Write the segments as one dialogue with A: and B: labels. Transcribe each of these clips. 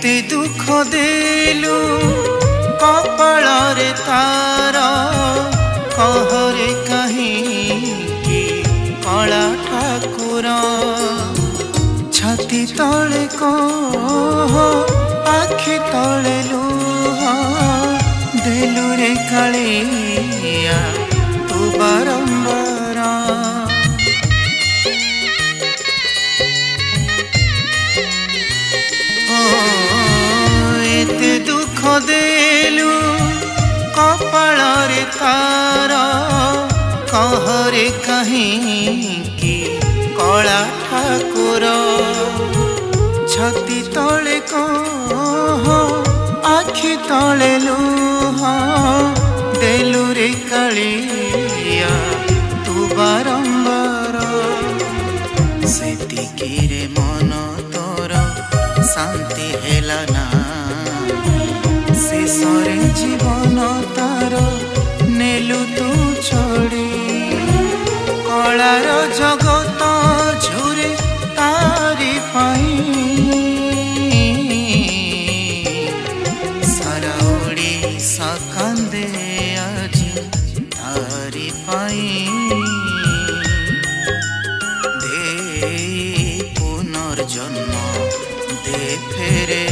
A: एते दुख देलु कपाଳରେ तार कहरे कहीं कला ठाकुर छाती तले कह आखि तले लुह देलु रे कालिया तू बारंबार एते दुख देलु कपाଳରେ तार कहरे कहीं कला ठाकुर छाती तले कह आखि तले लुह देलु रे कालिया तू बारंबार सेतिकी रे मन तोर शांति हेला ना शेषरे जीवन तार नेलु तू छड़ी कलार जगत झुरे तारी पाई सारा ओडिशा कांदे आजी तारी पाई दे पुनर्जन्म दे फेरे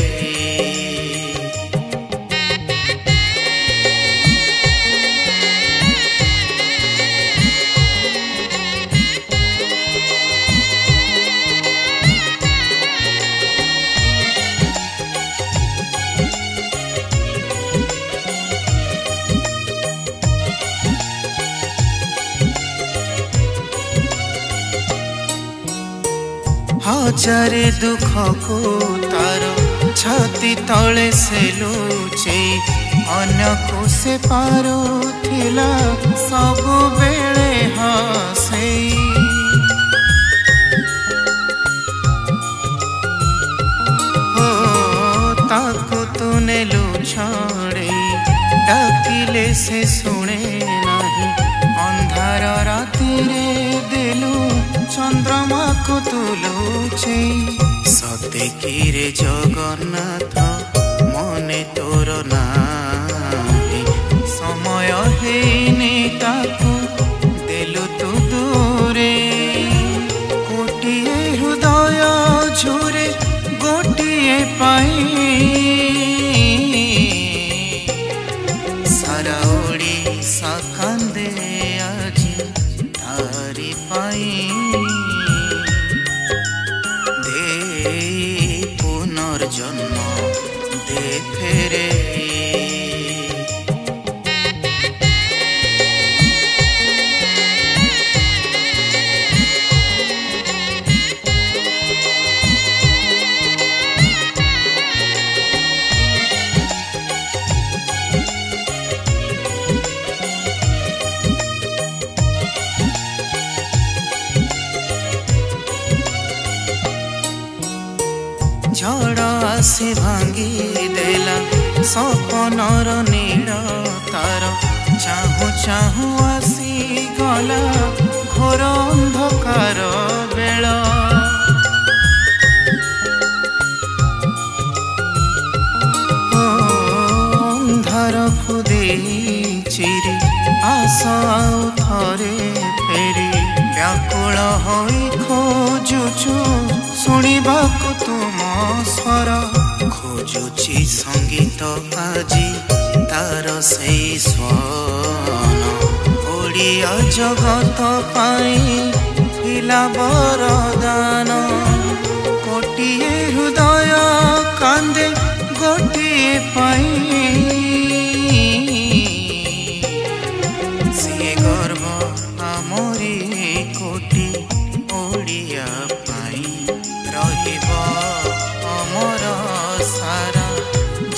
A: हजारे दुख को तार छाती तले से लुचे अन्य को से पारो थिला सब बेले हसे हो ताको तू नेलु छड़े डाकिले से सुने नहीं अंधार राति रे देलु चंद्रमा को तुलुचे सते की रे जगन्नाथ मने तोर नाही समय हेने ताकू देलु तू दूरे गोटिए हृदय झुरे गोटिए पाई सारा ओडिशा कांदे आजी तारी पाई पुनर्जन्म दे फेरे झड़ आसी भांगी देला सपनर नीड़ तार चाहू चाहू आसी गला घोर अंधकार बेला अंधार को देई चिरी आस आउ थरे फेरी व्याकुल होई खोजुचु शुणा को तुम स्वर खोजुची संगीत आजी तार से स्वन ओडिया जगत पाई थिला वरदान गोटिए हृदय कांदे गोटिए पाई सी गर्व आमरी कोटी ओडिया अमर सारा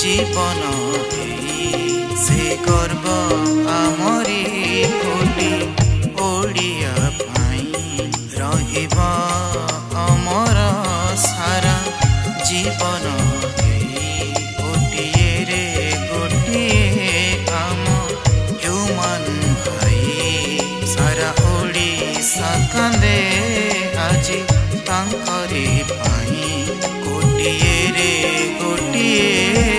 A: जीवन से गर्व आमरी कोटी ओडिया पाई रहिबा अमर सारा जीवन गोटिए रे गोटिए आम ह्यूमन भाई सारा ओडिशा कांदे आजी तांकरी पाई गोटिए रे गोटिए କିଏ